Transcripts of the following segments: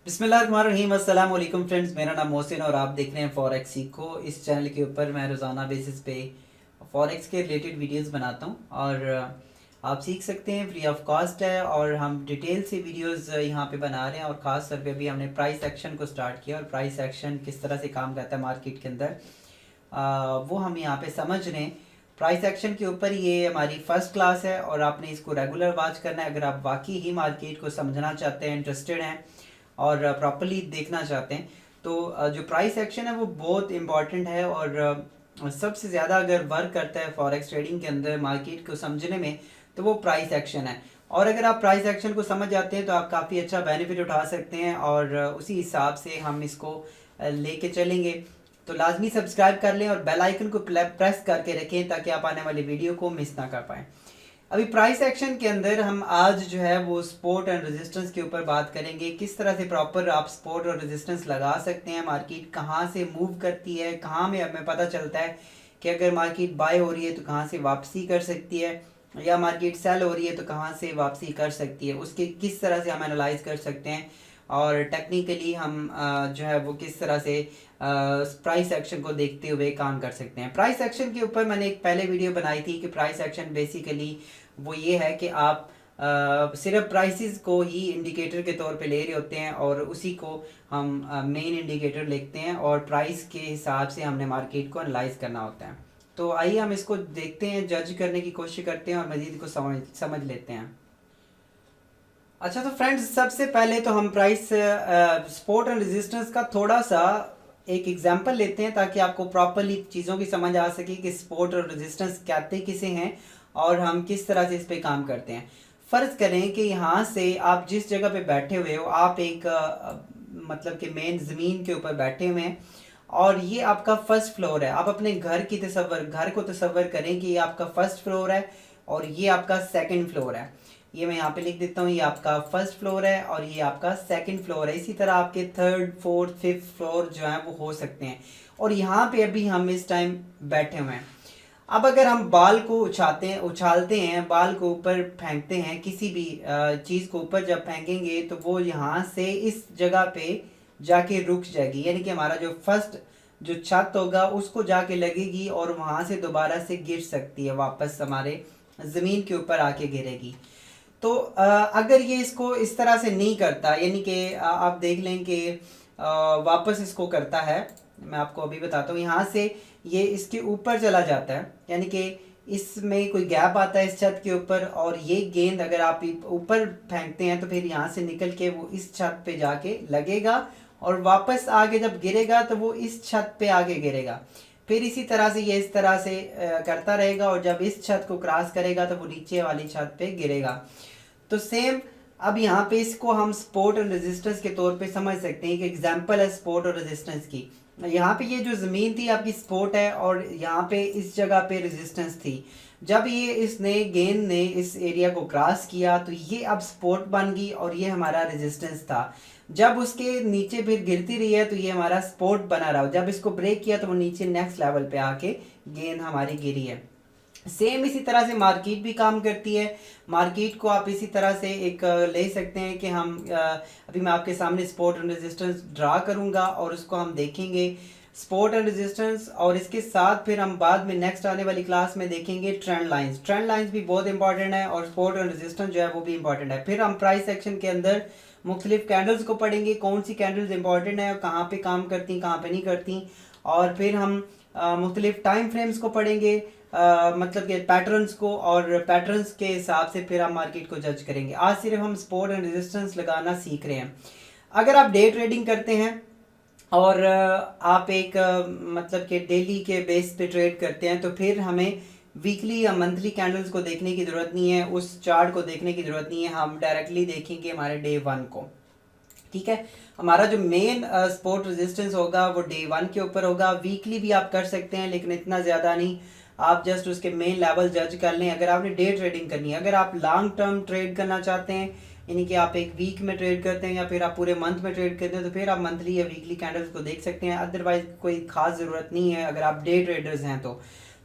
बिस्मिल्लाहिर्रहमानिर्रहीम अस्सलाम वालेकुम फ्रेंड्स, मेरा नाम मोहसिन और आप देख रहे हैं फॉरेक्स सीखो। इस चैनल के ऊपर मैं रोज़ाना बेसिस पे फॉरेक्स के रिलेटेड वीडियोस बनाता हूं और आप सीख सकते हैं, फ्री ऑफ कॉस्ट है। और हम डिटेल से वीडियोस यहाँ पे बना रहे हैं और ख़ास तौर पे अभी हमने प्राइस एक्शन को स्टार्ट किया और प्राइस एक्शन किस तरह से काम करता है मार्केट के अंदर वो हम यहाँ पे समझ रहे हैं। प्राइस एक्शन के ऊपर ये हमारी फर्स्ट क्लास है और आपने इसको रेगुलर वॉच करना है अगर आप वाकई ही मार्केट को समझना चाहते हैं, इंटरेस्टेड हैं और प्रॉपरली देखना चाहते हैं। तो जो प्राइस एक्शन है वो बहुत इम्पॉर्टेंट है और सबसे ज़्यादा अगर वर्क करता है फॉरेक्स ट्रेडिंग के अंदर मार्केट को समझने में तो वो प्राइस एक्शन है। और अगर आप प्राइस एक्शन को समझ जाते हैं तो आप काफ़ी अच्छा बेनिफिट उठा सकते हैं और उसी हिसाब से हम इसको लेके चलेंगे। तो लाजमी सब्सक्राइब कर लें और बेल आइकन को प्रेस करके रखें ताकि आप आने वाली वीडियो को मिस ना कर पाएँ। अभी प्राइस एक्शन के अंदर हम आज जो है वो सपोर्ट एंड रेजिस्टेंस के ऊपर बात करेंगे, किस तरह से प्रॉपर आप सपोर्ट और रेजिस्टेंस लगा सकते हैं। मार्केट कहाँ से मूव करती है, कहाँ में हमें पता चलता है कि अगर मार्केट बाय हो रही है तो कहाँ से वापसी कर सकती है, या मार्केट सेल हो रही है तो कहाँ से वापसी कर सकती है, उसके किस तरह से हम एनालाइज कर सकते हैं। और टेक्निकली हम जो है वो किस तरह से प्राइस एक्शन को देखते हुए काम कर सकते हैं। प्राइस एक्शन के ऊपर मैंने एक पहले वीडियो बनाई थी कि प्राइस एक्शन बेसिकली वो ये है कि आप सिर्फ प्राइसेस को ही इंडिकेटर के तौर पे ले रहे होते हैं और उसी को हम मेन इंडिकेटर लिखते हैं और प्राइस के हिसाब से हमने मार्केट को एनालाइज करना होता है। तो आइए हम इसको देखते हैं, जज करने की कोशिश करते हैं और मज़ीद को समझ लेते हैं। अच्छा, तो फ्रेंड्स सबसे पहले तो हम प्राइस सपोर्ट एंड रेजिस्टेंस का थोड़ा सा एक एग्जांपल लेते हैं ताकि आपको प्रॉपरली चीज़ों की समझ आ सके कि सपोर्ट और रेजिस्टेंस कहते किसे हैं और हम किस तरह से इस पे काम करते हैं। फ़र्ज़ करें कि यहाँ से आप जिस जगह पे बैठे हुए हो, आप एक मतलब कि मेन ज़मीन के ऊपर बैठे हुए हैं और ये आपका फर्स्ट फ्लोर है। आप अपने घर को तसव्वुर करें कि ये आपका फर्स्ट फ्लोर है और ये आपका सेकंड फ्लोर है। ये मैं यहाँ पे लिख देता हूँ, ये आपका फर्स्ट फ्लोर है और ये आपका सेकंड फ्लोर है। इसी तरह आपके थर्ड, फोर्थ, फिफ्थ फ्लोर जो है वो हो सकते हैं और यहाँ पे अभी हम इस टाइम बैठे हुए हैं। अब अगर हम बाल को उछालते हैं, बाल को ऊपर फेंकते हैं, किसी भी चीज़ को ऊपर जब फेंकेंगे तो वो यहाँ से इस जगह पे जाके रुक जाएगी, यानी कि हमारा जो फर्स्ट जो छत होगा उसको जाके लगेगी और वहाँ से दोबारा से गिर सकती है, वापस हमारे ज़मीन के ऊपर आके गिरेगी। तो अगर ये इसको इस तरह से नहीं करता, यानी कि आप देख लें कि वापस इसको करता है, मैं आपको अभी बताता हूँ। यहाँ से ये इसके ऊपर चला जाता है, यानी कि इसमें कोई गैप आता है इस छत के ऊपर और ये गेंद अगर आप ऊपर फेंकते हैं तो फिर यहाँ से निकल के वो इस छत पे जाके लगेगा और वापस आगे जब गिरेगा तो वो इस छत पे आगे गिरेगा। फिर इसी तरह से ये इस तरह से करता रहेगा और जब इस छत को क्रॉस करेगा तो वो नीचे वाली छत पे गिरेगा। तो सेम अब यहाँ पे इसको हम सपोर्ट और रेजिस्टेंस के तौर पे समझ सकते हैं कि एग्जांपल है सपोर्ट और रेजिस्टेंस की। यहाँ पे ये जो ज़मीन थी आपकी सपोर्ट है और यहाँ पे इस जगह पे रेजिस्टेंस थी। जब ये इसने गेंद ने इस एरिया को क्रॉस किया तो ये अब सपोर्ट बन गई और ये हमारा रेजिस्टेंस था। जब उसके नीचे फिर गिरती रही है तो ये हमारा सपोर्ट बना रहा। जब इसको ब्रेक किया तो वो नीचे नेक्स्ट लेवल पे आके गेंद हमारी गिरी है। सेम इसी तरह से मार्केट भी काम करती है। मार्केट को आप इसी तरह से एक ले सकते हैं कि हम अभी मैं आपके सामने सपोर्ट एंड रेजिस्टेंस ड्रा करूंगा और उसको हम देखेंगे सपोर्ट एंड रेजिस्टेंस, और इसके साथ फिर हम बाद में नेक्स्ट आने वाली क्लास में देखेंगे ट्रेंड लाइंस। ट्रेंड लाइंस भी बहुत इंपॉर्टेंट है और सपोर्ट एंड रेजिस्टेंस जो है वो भी इंपॉर्टेंट है। फिर हम प्राइस एक्शन के अंदर मुख्तलिफ कैंडल्स को पढ़ेंगे, कौन सी कैंडल्स इंपॉर्टेंट है और कहाँ पे काम करती, कहाँ पे नहीं करती। और फिर हम मुख्तलिफ टाइम फ्रेम्स को पढ़ेंगे, मतलब कि पैटर्न्स को, और पैटर्न्स के हिसाब से फिर हम मार्केट को जज करेंगे। आज सिर्फ हम सपोर्ट एंड रेजिस्टेंस लगाना सीख रहे हैं। अगर आप डे ट्रेडिंग करते हैं और आप एक मतलब कि डेली के बेस पे ट्रेड करते हैं तो फिर हमें वीकली या मंथली कैंडल्स को देखने की ज़रूरत नहीं है, उस चार्ट को देखने की ज़रूरत नहीं है। हम डायरेक्टली देखेंगे हमारे डे 1 को। ठीक है, हमारा जो मेन सपोर्ट रेजिस्टेंस होगा वो डे 1 के ऊपर होगा। वीकली भी आप कर सकते हैं लेकिन इतना ज़्यादा नहीं, आप जस्ट उसके मेन लेवल जज कर लें अगर आपने डे ट्रेडिंग करनी है। अगर आप लॉन्ग टर्म ट्रेड करना चाहते हैं, यानी कि आप एक वीक में ट्रेड करते हैं या फिर आप पूरे मंथ में ट्रेड करते हैं, तो फिर आप मंथली या वीकली कैंडल्स को देख सकते हैं। अदरवाइज कोई खास ज़रूरत नहीं है अगर आप डे ट्रेडर्स हैं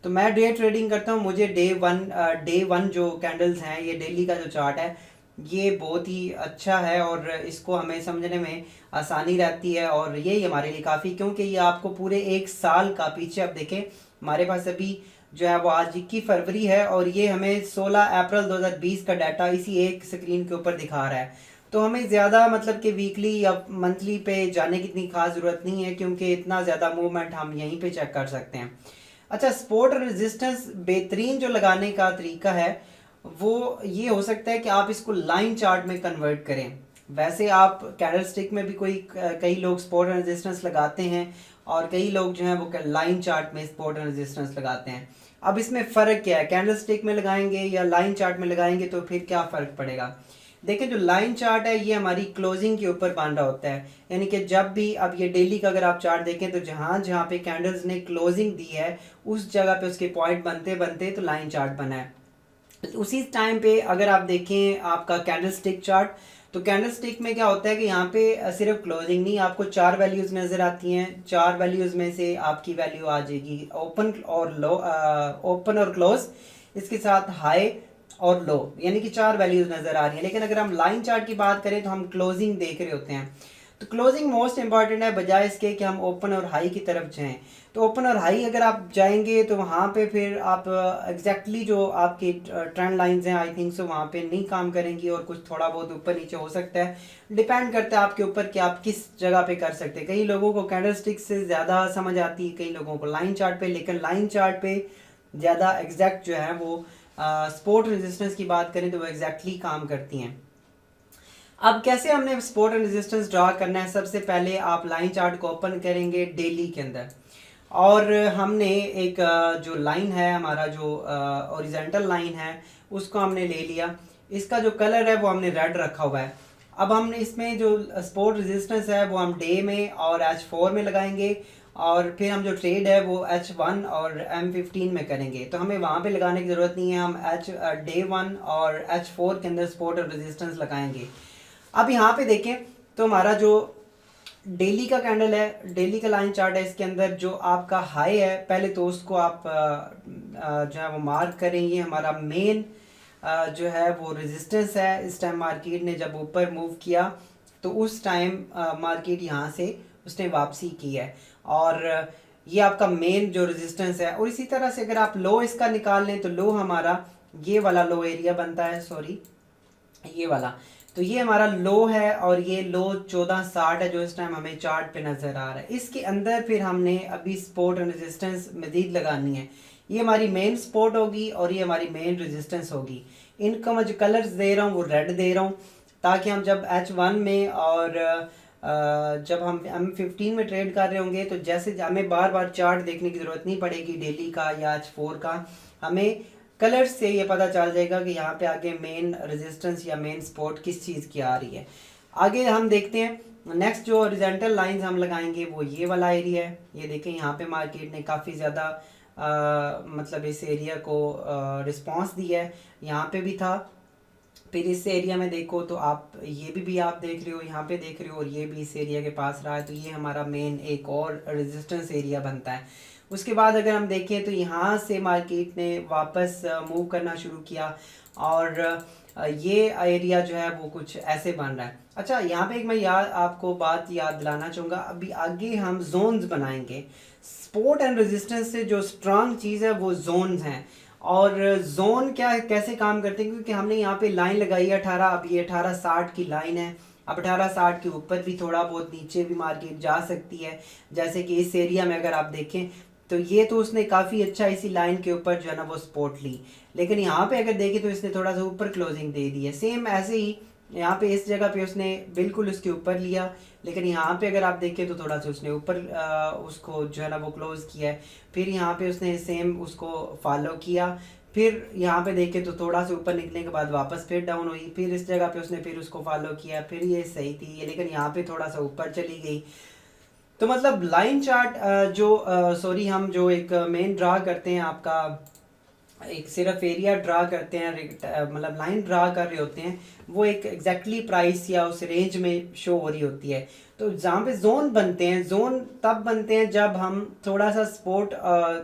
तो मैं डे ट्रेडिंग करता हूँ। मुझे डे वन जो कैंडल्स हैं, ये डेली का जो चार्ट है ये बहुत ही अच्छा है और इसको हमें समझने में आसानी रहती है और यही हमारे लिए काफ़ी, क्योंकि ये आपको पूरे 1 साल का, पीछे आप देखें हमारे पास अभी जो है वो आज 21 फरवरी है और ये हमें 16 अप्रैल 2020 का डाटा इसी एक स्क्रीन के ऊपर दिखा रहा है। तो हमें ज़्यादा मतलब कि वीकली या मंथली पे जाने की इतनी खास ज़रूरत नहीं है, क्योंकि इतना ज़्यादा मूवमेंट हम यहीं पे चेक कर सकते हैं। अच्छा, स्पोर्ट रेजिस्टेंस बेहतरीन जो लगाने का तरीका है वो ये हो सकता है कि आप इसको लाइन चार्ट में कन्वर्ट करें। वैसे आप कैंडल स्टिक में भी कई लोग स्पोर्ट रेजिस्टेंस लगाते हैं और कई लोग जो हैं वो लाइन चार्ट में स्पोर्ट रेजिस्टेंस लगाते हैं। अब इसमें फ़र्क क्या है, कैंडल स्टिक में लगाएंगे या लाइन चार्ट में लगाएंगे तो फिर क्या फ़र्क पड़ेगा। देखिए, जो लाइन चार्ट है ये हमारी क्लोजिंग के ऊपर बन रहा होता है, यानी कि जब भी, अब ये डेली का अगर आप चार्ट देखें तो जहाँ जहाँ पे कैंडल्स ने क्लोजिंग दी है उस जगह पे उसके पॉइंट बनते बनते तो लाइन चार्ट बना है। उसी टाइम पे अगर आप देखें आपका कैंडल स्टिक चार्ट, तो कैंडल स्टिक में क्या होता है कि यहाँ पे सिर्फ क्लोजिंग नहीं, आपको 4 वैल्यूज़ नज़र आती हैं। 4 वैल्यूज़ में से आपकी वैल्यू आ जाएगी ओपन और लो, ओपन और क्लोज, इसके साथ हाई और लो, यानी कि 4 वैल्यूज़ नज़र आ रही हैं। लेकिन अगर हम लाइन चार्ट की बात करें तो हम क्लोजिंग देख रहे होते हैं, तो क्लोजिंग मोस्ट इंपॉर्टेंट है बजाय इसके कि हम ओपन और हाई की तरफ जाएं। तो ओपन और हाई अगर आप जाएंगे तो वहाँ पे फिर आप एग्जैक्टली जो आपकी ट्रेंड लाइंस हैं आई थिंक सो वहाँ पे नहीं काम करेंगी और कुछ थोड़ा बहुत ऊपर नीचे हो सकता है। डिपेंड करता है आपके ऊपर कि आप किस जगह पे कर सकते हैं। कई लोगों को कैंडल स्टिक से ज़्यादा समझ आती है, कई लोगों को लाइन चार्ट पे, लेकिन लाइन चार्ट पे ज़्यादा एग्जैक्ट जो है वो सपोर्ट रेजिस्टेंस की बात करें तो वो एग्जैक्टली काम करती हैं। अब कैसे हमने सपोर्ट एंड रेजिस्टेंस ड्रा करना है, सबसे पहले आप लाइन चार्ट को ओपन करेंगे डेली के अंदर और हमने एक जो लाइन है हमारा, जो ओरिजेंटल लाइन है उसको हमने ले लिया। इसका जो कलर है वो हमने रेड रखा हुआ है। अब हमने इसमें जो सपोर्ट रेजिस्टेंस है वो हम डे में और H4 में लगाएंगे और फिर हम जो ट्रेड है वो H1 और M15 में करेंगे। तो हमें वहाँ पे लगाने की ज़रूरत नहीं है, हम डे 1 और H4 के अंदर सपोर्ट और रेजिस्टेंस लगाएंगे। अब यहाँ पे देखें तो हमारा जो डेली का कैंडल है, डेली का लाइन चार्ट है, इसके अंदर जो आपका हाई है पहले तो उसको आप जो है वो मार्क करेंगे। हमारा मेन जो है वो रेजिस्टेंस है। इस टाइम मार्केट ने जब ऊपर मूव किया तो उस टाइम मार्केट यहाँ से उसने वापसी की है और ये आपका मेन जो रेजिस्टेंस है। और इसी तरह से अगर आप लो इसका निकाल लें तो लो हमारा ये वाला लो एरिया बनता है, सॉरी ये वाला, तो ये हमारा लो है और ये लो 1460 है जो इस टाइम हमें चार्ट पे नज़र आ रहा है। इसके अंदर फिर हमने अभी सपोर्ट और रेजिस्टेंस मज़ीद लगानी है। ये हमारी मेन सपोर्ट होगी और ये हमारी मेन रेजिस्टेंस होगी। इनको मैं जो कलर्स दे रहा हूँ वो रेड दे रहा हूँ ताकि हम जब H1 में और जब हम M15 में ट्रेड कर रहे होंगे तो जैसे हमें बार बार चार्ट देखने की ज़रूरत नहीं पड़ेगी डेली का या H4 का, हमें कलर्स से ये पता चल जाएगा कि यहाँ पे आगे मेन रेजिस्टेंस या मेन सपोर्ट किस चीज़ की आ रही है। आगे हम देखते हैं नेक्स्ट जो हॉरिजॉन्टल लाइंस हम लगाएंगे वो ये वाला एरिया है। ये देखें यहाँ पे मार्केट ने काफ़ी ज़्यादा मतलब इस एरिया को रिस्पांस दिया है, यहाँ पे भी था। फिर इस एरिया में देखो तो आप ये भी आप देख रहे हो, यहाँ पे देख रहे हो और ये भी इस एरिया के पास रहा है, तो ये हमारा मेन एक और रेजिस्टेंस एरिया बनता है। उसके बाद अगर हम देखें तो यहाँ से मार्केट ने वापस मूव करना शुरू किया और ये एरिया जो है वो कुछ ऐसे बन रहा है। अच्छा, यहाँ पे एक मैं आपको बात याद दिलाना चाहूँगा, अभी आगे हम जोन्स बनाएंगे। सपोर्ट एंड रेजिस्टेंस से जो स्ट्रांग चीज़ है वो जोन्स हैं। और जोन क्या कैसे काम करते हैं, क्योंकि हमने यहाँ पे लाइन लगाई है 18, अब ये 1860 की लाइन है। अब 1860 के ऊपर भी थोड़ा बहुत नीचे भी मार्केट जा सकती है, जैसे कि इस एरिया में अगर आप देखें तो ये तो उसने काफ़ी अच्छा इसी लाइन के ऊपर जो है ना वो सपोर्ट ली। लेकिन यहाँ पे अगर देखें तो इसने थोड़ा सा ऊपर क्लोजिंग दे दी है। सेम ऐसे ही यहाँ पे इस जगह पे उसने बिल्कुल उसके ऊपर लिया, लेकिन यहाँ पे अगर आप देखें तो थोड़ा सा उसने ऊपर उसको जो है ना वो क्लोज किया है। फिर यहाँ पे उसने सेम उसको फॉलो किया, फिर यहाँ पे देखें तो थोड़ा सा ऊपर निकलने के बाद वापस फिर डाउन हुई, फिर इस जगह पे उसने फिर उसको फॉलो किया, फिर ये सही थी लेकिन यहाँ पे थोड़ा सा ऊपर चली गई। तो मतलब लाइन चार्ट सॉरी हम जो एक मेन ड्रा करते हैं, आपका एक सिर्फ एरिया ड्रा करते हैं, मतलब लाइन ड्रा कर रहे होते हैं, वो एक एग्जैक्टली प्राइस या उस रेंज में शो हो रही होती है। तो जहाँ पे जोन बनते हैं, जोन तब बनते हैं जब हम थोड़ा सा सपोर्ट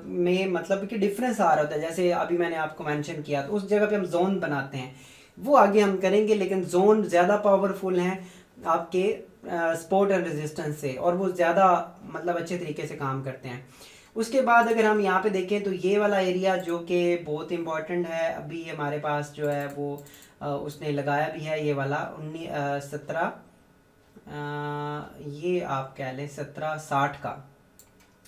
में मतलब कि डिफरेंस आ रहा होता है, जैसे अभी मैंने आपको मेंशन किया तो उस जगह पे हम जोन बनाते हैं। वो आगे हम करेंगे, लेकिन जोन ज़्यादा पावरफुल हैं आपके सपोर्ट एंड रेजिस्टेंस से, और वो ज़्यादा मतलब अच्छे तरीके से काम करते हैं। उसके बाद अगर हम यहाँ पे देखें तो ये वाला एरिया जो कि बहुत इम्पॉर्टेंट है, अभी हमारे पास जो है वो उसने लगाया भी है, ये वाला 17 ये आप कह लें 1760 का,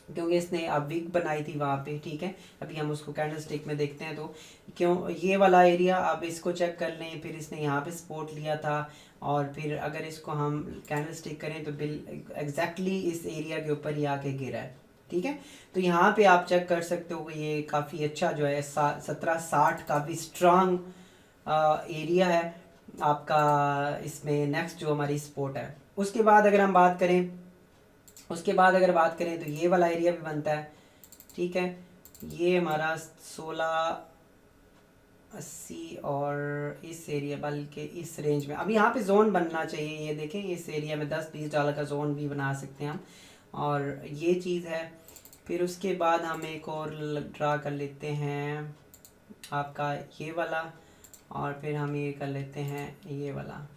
क्योंकि इसने अब विग बनाई थी वहाँ पे, ठीक है। अभी हम उसको कैंडल स्टिक में देखते हैं, तो क्यों ये वाला एरिया आप इसको चेक कर लें, फिर इसने यहाँ पे सपोर्ट लिया था, और फिर अगर इसको हम कैंडल स्टिक करें तो एग्जैक्टली इस एरिया के ऊपर ही आके गिरा है, ठीक है। तो यहाँ पे आप चेक कर सकते हो कि ये काफ़ी अच्छा जो है 1760 काफ़ी स्ट्रांग एरिया है आपका, इसमें नेक्स्ट जो हमारी सपोर्ट है। उसके बाद अगर हम बात करें, तो ये वाला एरिया भी बनता है, ठीक है। ये हमारा 1680 और इस एरिया बल्कि इस रेंज में अब यहाँ पे जोन बनना चाहिए, ये देखें इस एरिया में $10-20 का जोन भी बना सकते हैं हम, और ये चीज़ है। फिर उसके बाद हम एक और ड्रा कर लेते हैं आपका ये वाला, और फिर हम ये कर लेते हैं ये वाला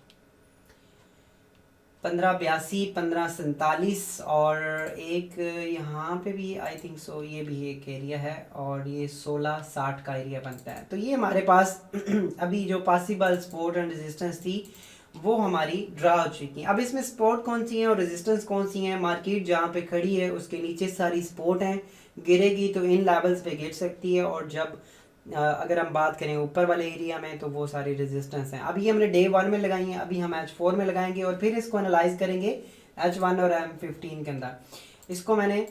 1582, 1547, और एक यहाँ पे भी आई थिंक सो ये भी एक एरिया है, और ये 1660 का एरिया बनता है। तो ये हमारे पास अभी जो पॉसिबल सपोर्ट एंड रेजिस्टेंस थी वो हमारी ड्रा हो चुकी है। अब इसमें सपोर्ट कौन सी है और रेजिस्टेंस कौन सी है, मार्केट जहाँ पे खड़ी है उसके नीचे सारी सपोर्ट हैं, गिरेगी तो इन लेवल्स पे गिर सकती है, और जब अगर हम बात करें ऊपर वाले एरिया में तो वो सारी रेजिस्टेंस हैं। अभी हमने डे 1 में लगाई हैं, अभी हम H4 में लगाएंगे और फिर इसको एनालाइज करेंगे H1 और M15 के अंदर। इसको मैंने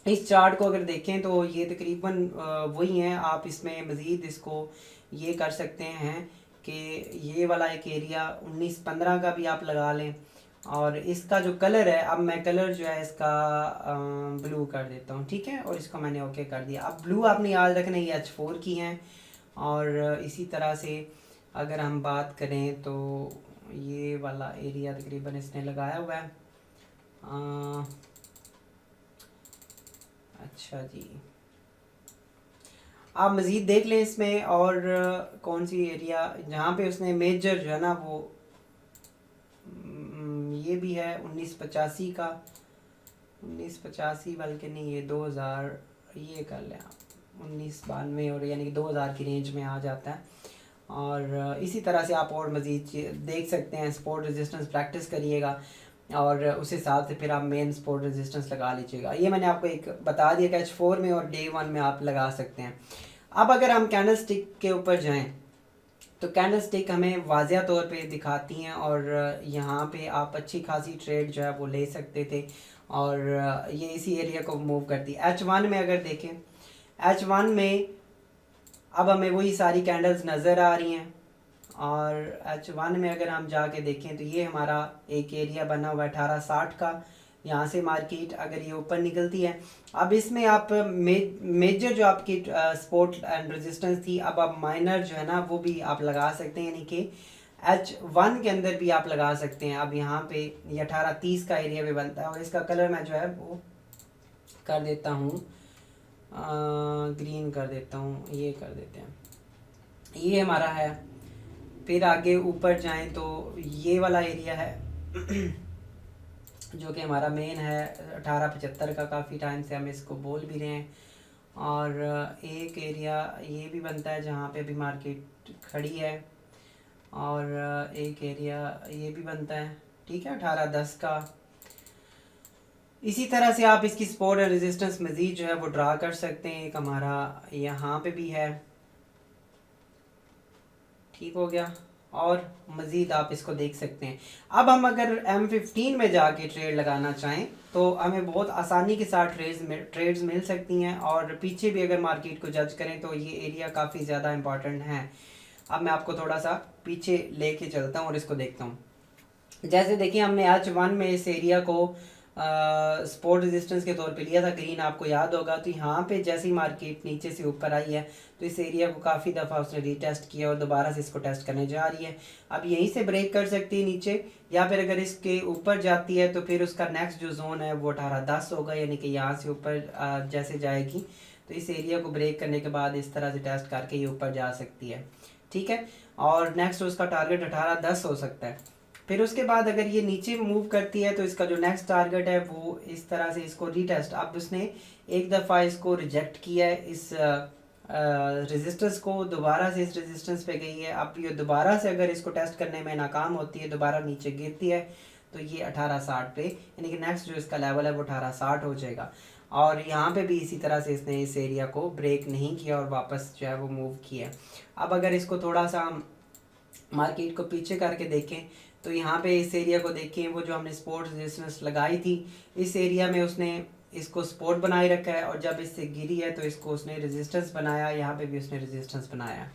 इस चार्ट को अगर देखें तो ये तकरीबन वही हैं, आप इसमें मज़ीद इसको ये कर सकते हैं कि ये वाला एक एरिया 19-15 का भी आप लगा लें, और इसका जो कलर है, अब मैं कलर जो है इसका ब्लू कर देता हूँ, ठीक है, और इसको मैंने ओके कर दिया। अब ब्लू आपने याद रखना ये H4 की हैं, और इसी तरह से अगर हम बात करें तो ये वाला एरिया तकरीबन इसने लगाया हुआ है। अच्छा जी, आप मज़ीद देख लें इसमें, और कौन सी एरिया जहाँ पे उसने मेजर जो है ना वो ये भी है 1985 का, 1985 बल्कि नहीं, ये 2000 ये कर लें आप 1992, और यानी कि 2000 की रेंज में आ जाता है। और इसी तरह से आप और मज़ीद देख सकते हैं, सपोर्ट रेजिस्टेंस प्रैक्टिस करिएगा, और उस हिसाब से फिर आप मेन सपोर्ट रेजिस्टेंस लगा लीजिएगा। ये मैंने आपको एक बता दिया कि H4 में और डे 1 में आप लगा सकते हैं। अब अगर हम कैंडल स्टिक के ऊपर जाएं तो कैंडल स्टिक हमें वाज़िया तौर पे दिखाती हैं, और यहाँ पे आप अच्छी खासी ट्रेड जो है वो ले सकते थे, और ये इसी एरिया को मूव करती है। H1 में अगर देखें, H1 में अब हमें वही सारी कैंडल्स नज़र आ रही हैं, और H1 में अगर हम जाके देखें तो ये हमारा एक एरिया बना हुआ है 1860 का, यहाँ से मार्केट अगर ये ऊपर निकलती है। अब इसमें आप मेजर जो आपकी सपोर्ट एंड रेजिस्टेंस थी, अब आप माइनर जो है ना वो भी आप लगा सकते हैं, यानी कि H1 के अंदर भी आप लगा सकते हैं। अब यहाँ पे ये 1830 का एरिया भी बनता है, और इसका कलर मैं जो है वो कर देता हूँ ग्रीन कर देता हूँ, ये कर देते हैं, ये हमारा है। फिर आगे ऊपर जाएं तो ये वाला एरिया है जो कि हमारा मेन है 1875 का, काफ़ी टाइम से हम इसको बोल भी रहे हैं। और एक एरिया ये भी बनता है जहाँ पे अभी मार्केट खड़ी है, और एक एरिया ये भी बनता है, ठीक है, 1810 का। इसी तरह से आप इसकी सपोर्ट और रेजिस्टेंस मज़ीद जो है वो ड्रा कर सकते हैं। एक हमारा यहाँ पे भी है, ठीक हो गया, और मज़ीद आप इसको देख सकते हैं। अब हम अगर M15 में जाके ट्रेड लगाना चाहें तो हमें बहुत आसानी के साथ ट्रेड्स मिल सकती हैं, और पीछे भी अगर मार्केट को जज करें तो ये एरिया काफ़ी ज़्यादा इंपॉर्टेंट है। अब मैं आपको थोड़ा सा पीछे लेके चलता हूँ और इसको देखता हूँ। जैसे देखिए, हमने H1 में इस एरिया को सपोर्ट रेजिस्टेंस के तौर पे लिया था, ग्रीन आपको याद होगा। तो यहाँ पे जैसी मार्केट नीचे से ऊपर आई है तो इस एरिया को काफ़ी दफ़ा उसने रीटेस्ट किया, और दोबारा से इसको टेस्ट करने जा रही है। अब यहीं से ब्रेक कर सकती है नीचे, या फिर अगर इसके ऊपर जाती है तो फिर उसका नेक्स्ट जो जोन है वो 1810 होगा, यानी कि यहाँ से ऊपर जैसे जाएगी तो इस एरिया को ब्रेक करने के बाद इस तरह से टेस्ट करके ये ऊपर जा सकती है, ठीक है। और नेक्स्ट उसका टारगेट 1810 हो सकता है। फिर उसके बाद अगर ये नीचे मूव करती है तो इसका जो नेक्स्ट टारगेट है वो इस तरह से इसको रीटेस्ट, अब उसने एक दफ़ा इसको रिजेक्ट किया है, इस रेजिस्टेंस को, दोबारा से इस रेजिस्टेंस पे गई है। अब ये दोबारा से अगर इसको टेस्ट करने में नाकाम होती है, दोबारा नीचे गिरती है, तो ये 1860 पे, यानी कि नेक्स्ट जो इसका लेवल है वो 1860 हो जाएगा। और यहाँ पे भी इसी तरह से इसने इस एरिया को ब्रेक नहीं किया और वापस जो है वो मूव किया। अब अगर इसको थोड़ा सा मार्केट को पीछे करके देखें तो यहाँ पे इस एरिया को देखें, वो जो हमने सपोर्ट रेजिस्टेंस लगाई थी, इस एरिया में उसने इसको सपोर्ट बनाए रखा है, और जब इससे गिरी है तो इसको उसने रेजिस्टेंस बनाया, यहाँ पे भी उसने रेजिस्टेंस बनाया।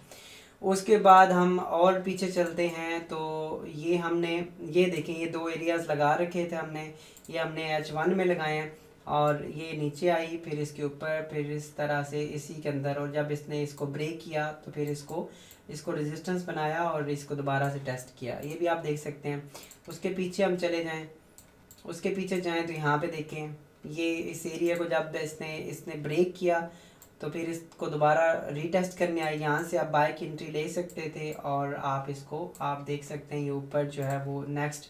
उसके बाद हम और पीछे चलते हैं तो ये हमने, ये देखें, ये दो एरियाज़ लगा रखे थे हमने, ये हमने H1 में लगाए हैं, और ये नीचे आई, फिर इसके ऊपर, फिर इस तरह से इसी के अंदर, और जब इसने इसको ब्रेक किया तो फिर इसको रेजिस्टेंस बनाया और इसको दोबारा से टेस्ट किया, ये भी आप देख सकते हैं। उसके पीछे हम चले जाएं, उसके पीछे जाएं तो यहाँ पे देखें, ये इस एरिया को जब इसने ब्रेक किया तो फिर इसको दोबारा रीटेस्ट करने आई, यहाँ से आप बाय की एंट्री ले सकते थे, और आप इसको आप देख सकते हैं ये ऊपर जो है वो नेक्स्ट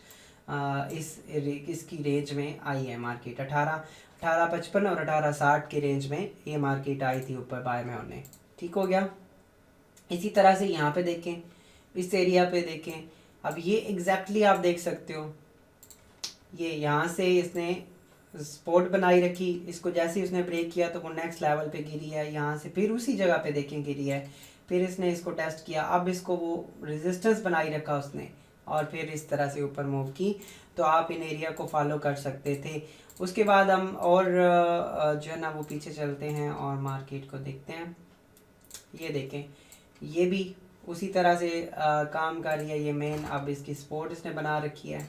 इसकी रेंज में आई है मार्केट, 1855 और 1860 के रेंज में ये मार्केट आई थी ऊपर बाय में होने। ठीक हो गया। इसी तरह से यहाँ पे देखें, इस एरिया पे देखें, अब ये एग्जैक्टली आप देख सकते हो, ये यहाँ से इसने सपोर्ट बनाई रखी, इसको जैसे ही उसने ब्रेक किया तो वो नेक्स्ट लेवल पे गिरी है, यहाँ से फिर उसी जगह पे देखें गिरी है, फिर इसने इसको टेस्ट किया, अब इसको वो रेजिस्टेंस बनाई रखा उसने, और फिर इस तरह से ऊपर मूव की। तो आप इन एरिया को फॉलो कर सकते थे। उसके बाद हम और जो है ना वो पीछे चलते हैं और मार्केट को देखते हैं। ये देखें, ये भी उसी तरह से काम कर रही है। ये मेन अब इसकी सपोर्ट इसने बना रखी है,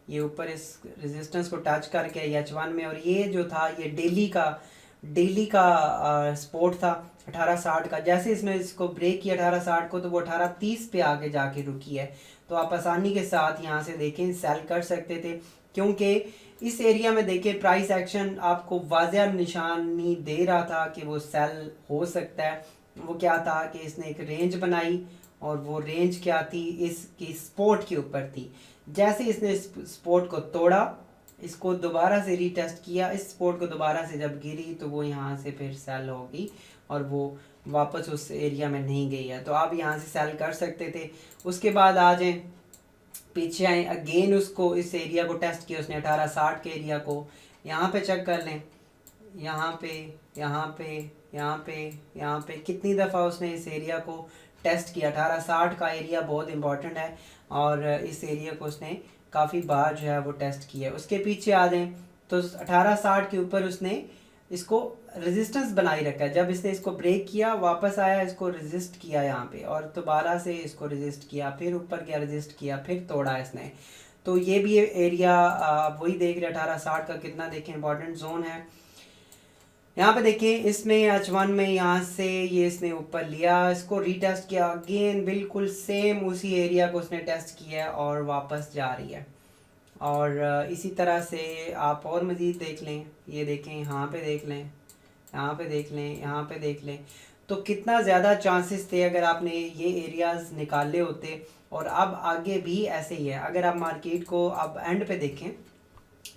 ये ऊपर इस रेजिस्टेंस को टच करके H1 में, और ये जो था ये डेली का सपोर्ट था 1860 का। जैसे इसने इसको ब्रेक किया 1860 को तो वो 1830 पे आके जाके रुकी है। तो आप आसानी के साथ यहाँ से देखें सेल कर सकते थे, क्योंकि इस एरिया में देखें प्राइस एक्शन आपको वाज़ेह निशानी दे रहा था कि वो सेल हो सकता है। वो क्या था कि इसने एक रेंज बनाई, और वो रेंज क्या थी, इसकी सपोर्ट के ऊपर थी। जैसे इसने इस सपोर्ट को तोड़ा, इसको दोबारा से रीटेस्ट किया, इस सपोर्ट को दोबारा से जब गिरी तो वो यहाँ से फिर सेल होगी और वो वापस उस एरिया में नहीं गई है। तो आप यहाँ से सेल कर सकते थे। उसके बाद आ जाएं, पीछे आए, अगेन उसको इस एरिया को टेस्ट किया उसने, 1860 के एरिया को। यहाँ पे चेक कर लें, यहाँ पे, यहाँ पे, यहाँ पे, यहाँ पे कितनी दफ़ा उसने इस एरिया को टेस्ट किया। 1860 का एरिया बहुत इंपॉर्टेंट है, और इस एरिया को उसने काफ़ी बार जो है वो टेस्ट किया। उसके पीछे आ जाएं तो 1860 के ऊपर उसने इसको रेजिस्टेंस बनाई रखा है। जब इसने इसको ब्रेक किया, वापस आया, इसको रेजिस्ट किया यहाँ पे, और दोबारा से इसको रेजिस्ट किया, फिर ऊपर गया, रेजिस्ट किया, फिर तोड़ा इसने। तो ये भी एरिया आप वही देख रहे 1860 का कितना देखें इंपॉर्टेंट जोन है। यहाँ पे देखिए, इसमें H1 में यहाँ से ये इसने ऊपर लिया, इसको रीटेस्ट किया, अगेन बिल्कुल सेम उसी एरिया को उसने टेस्ट किया है और वापस जा रही है। और इसी तरह से आप और मज़ीद देख लें, ये देखें, यहाँ पे देख लें, यहाँ पे देख लें, यहाँ पे देख लें, तो कितना ज़्यादा चांसेस थे अगर आपने ये एरियाज़ निकाले होते। और अब आगे भी ऐसे ही है। अगर आप मार्केट को अब एंड पे देखें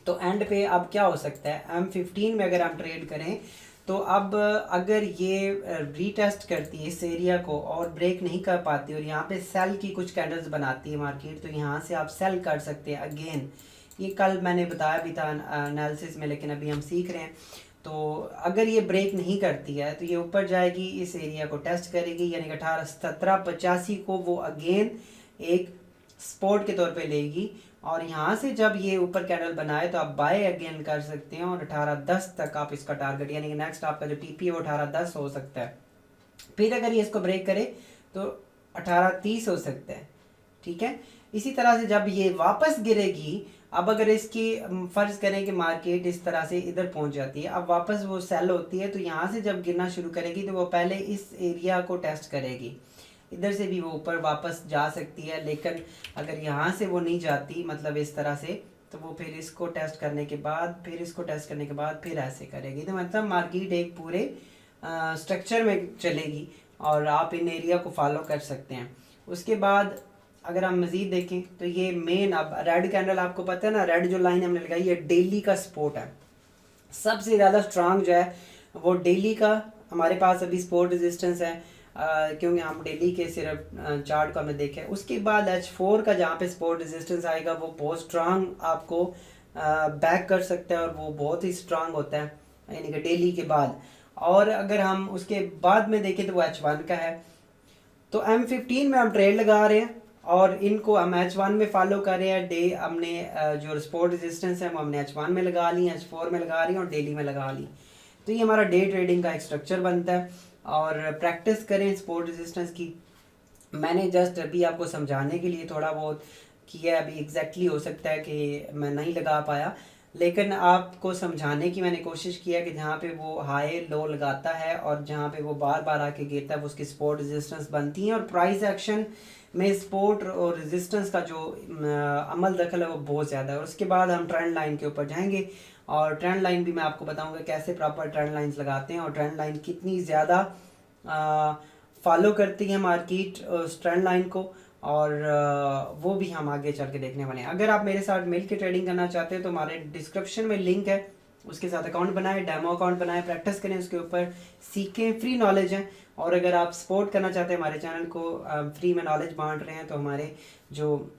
तो एंड पे अब क्या हो सकता है, M15 में अगर हम ट्रेड करें तो अब अगर ये रीटेस्ट करती है इस एरिया को और ब्रेक नहीं कर पाती और यहाँ पे सेल की कुछ कैंडल्स बनाती है मार्केट, तो यहाँ से आप सेल कर सकते हैं अगेन। ये कल मैंने बताया भी था एनालिसिस में, लेकिन अभी हम सीख रहे हैं। तो अगर ये ब्रेक नहीं करती है तो ये ऊपर जाएगी, इस एरिया को टेस्ट करेगी, यानी कि 1785 को वो अगेन एक सपोर्ट के तौर पे लेगी, और यहाँ से जब ये ऊपर कैंडल बनाए तो आप बाय अगेन कर सकते हैं, और 1810 तक आप इसका टारगेट, यानी कि नेक्स्ट आपका जो टीपी है वो 1810 हो सकता है। फिर अगर ये इसको ब्रेक करे तो 1830 हो सकता है। ठीक है, इसी तरह से जब ये वापस गिरेगी, अब अगर इसकी फर्ज करें कि मार्केट इस तरह से इधर पहुंच जाती है, अब वापस वो सेल होती है, तो यहाँ से जब गिरना शुरू करेगी तो वो पहले इस एरिया को टेस्ट करेगी, इधर से भी वो ऊपर वापस जा सकती है। लेकिन अगर यहाँ से वो नहीं जाती, मतलब इस तरह से, तो वो फिर इसको टेस्ट करने के बाद, फिर इसको टेस्ट करने के बाद फिर ऐसे करेगी। तो मतलब मार्केट एक पूरे स्ट्रक्चर में चलेगी, और आप इन एरिया को फॉलो कर सकते हैं। उसके बाद अगर हम मज़ीद देखें तो ये मेन, अब रेड कैंडल आपको पता है ना, रेड जो लाइन हमने लगाई है डेली का सपोर्ट है। सबसे ज़्यादा स्ट्रांग जो है वो डेली का हमारे पास अभी सपोर्ट रेजिस्टेंस है, क्योंकि हम डेली के सिर्फ चार्ट को हमने देखे। उसके बाद H4 का जहाँ पे सपोर्ट रेजिस्टेंस आएगा वो बहुत स्ट्रांग आपको बैक कर सकता है और वो बहुत ही स्ट्रांग होता है, यानी कि डेली के बाद। और अगर हम उसके बाद में देखें तो वो H1 का है। तो M15 में हम ट्रेड लगा रहे हैं और इनको हम H1 में फॉलो कर रहे हैं। डे हमने जो सपोर्ट रेजिस्टेंस है वो हमने H1 में लगा ली, H4 में लगा रही और डेली में लगा ली। तो ये हमारा डे ट्रेडिंग का एक स्ट्रक्चर बनता है और प्रैक्टिस करें सपोर्ट रेजिस्टेंस की। मैंने जस्ट अभी आपको समझाने के लिए थोड़ा बहुत किया, अभी एग्जैक्टली हो सकता है कि मैं नहीं लगा पाया, लेकिन आपको समझाने की मैंने कोशिश किया कि जहाँ पे वो हाई लो लगाता है और जहाँ पे वो बार बार आके गिरता है वो उसकी सपोर्ट रेजिस्टेंस बनती हैं। और प्राइस एक्शन में सपोर्ट और रेजिस्टेंस का जो अमल दखल है वो बहुत ज़्यादा है। और उसके बाद हम ट्रेंड लाइन के ऊपर जाएंगे और ट्रेंड लाइन भी मैं आपको बताऊंगा कैसे प्रॉपर ट्रेंड लाइंस लगाते हैं और ट्रेंड लाइन कितनी ज़्यादा फॉलो करती है मार्केट उस ट्रेंड लाइन को, और वो भी हम आगे चल के देखने वाले हैं। अगर आप मेरे साथ मिल के ट्रेडिंग करना चाहते हैं तो हमारे डिस्क्रिप्शन में लिंक है, उसके साथ अकाउंट बनाएं, डेमो अकाउंट बनाएं, प्रैक्टिस करें, उसके ऊपर सीखें, फ्री नॉलेज है। और अगर आप सपोर्ट करना चाहते हैं हमारे चैनल को, फ्री में नॉलेज बांट रहे हैं, तो हमारे जो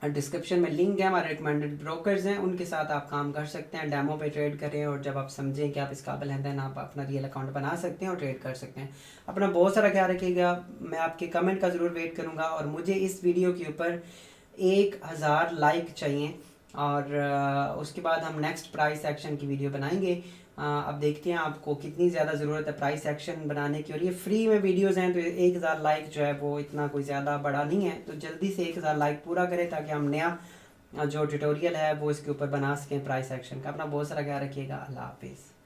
डिस्क्रिप्शन में लिंक है, हमारे रिकमेंडेड ब्रोकर्स हैं, उनके साथ आप काम कर सकते हैं, डेमो पे ट्रेड करें और जब आप समझें कि आप इस काबिल हैं देन आप अपना रियल अकाउंट बना सकते हैं और ट्रेड कर सकते हैं। अपना बहुत सारा ख्याल रखिएगा, मैं आपके कमेंट का ज़रूर वेट करूँगा और मुझे इस वीडियो के ऊपर 1000 लाइक चाहिए और उसके बाद हम नेक्स्ट प्राइस एक्शन की वीडियो बनाएंगे। अब देखते हैं आपको कितनी ज़्यादा ज़रूरत है प्राइस एक्शन बनाने की, और ये फ्री में वीडियोस हैं तो 1000 लाइक जो है वो इतना कोई ज़्यादा बड़ा नहीं है, तो जल्दी से 1000 लाइक पूरा करें ताकि हम नया जो ट्यूटोरियल है वो इसके ऊपर बना सकें प्राइस एक्शन का। अपना बहुत सारा ख्याल रखिएगा। अल्लाह हाफिज़।